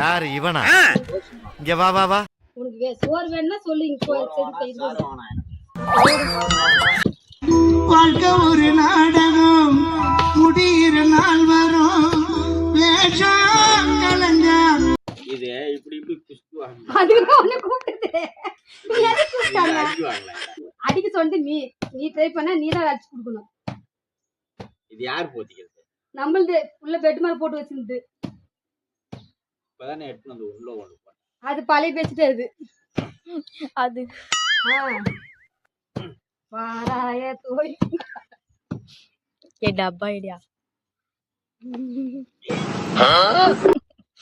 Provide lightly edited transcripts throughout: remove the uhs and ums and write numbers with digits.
யாரு இவனா? இங்க வா வா வா. உனக்கு சோறு வேணும்னா சொல்லு. வாழ்க்கை ஒரு நாடகம், முடிகிற நாள் வரும். வேஷம் கலைஞ்சா இது இப்படி இப்படி குஸ்துவாங்க. அடிக்க சொல்லிட்டு நீ ட்ரை பண்ண, நீ தான் அடிச்சு கொடுக்கணும். இது யார் போத்திக்கிறது? நம்மளது உள்ள பெட் மேல போட்டு வச்சிருந்து. இப்பதானே எடுத்து வந்து உள்ள ஒண்ணு போட்டேன். அது பழைய பேசிட்டு அது வாராய தோய் டப்பா ஐடியா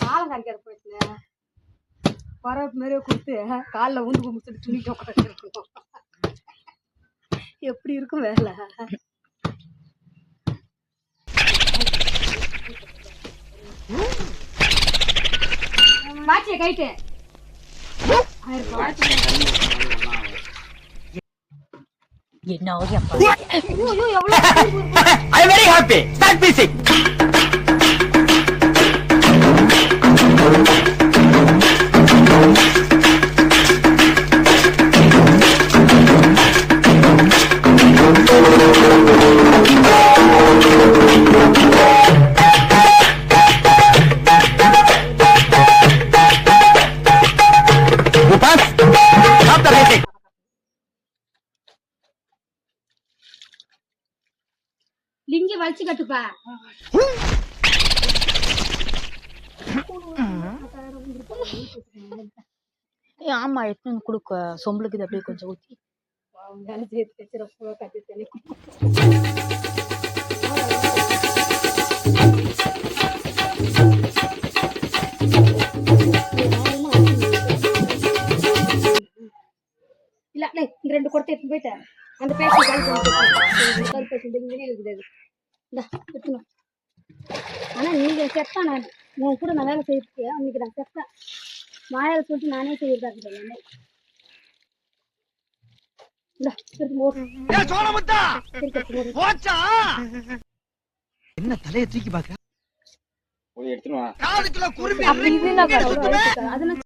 காலம் கரைக்கிற போயிட்டுல பரவ மாதிரியே கொடுத்து காலில் ஊந்து கும்பிட்டு துணிட்டு உட்காந்துருக்கணும். எப்படி இருக்கும் வேலை? வாட்சிய கைட்டு என்ன ஆகுது? I am very happy. Start music. லிங்க வச்சு கட்டுப்பா. ஆமா, எத்தனை கொடுக்க சொம்பளுக்கு அப்படியே கொஞ்சம் ஊத்தி இல்ல இந்த 2 குடத்தை எடுத்து போயிட்டேன். அந்த பேஷண்ட் இருக்குது. ஆனா நீங்க செத்தா, நான் உன் கூட நான் வேலை செய்யறதுக்கு அன்னைக்கு நான் செத்தேன். மாயால சொல்லிட்டு நானே செய்யறதா இருந்தேன். என்ன தலையை தூக்கி பாக்க? போய் எடுத்துன்னு வா. அப்படி இது என்ன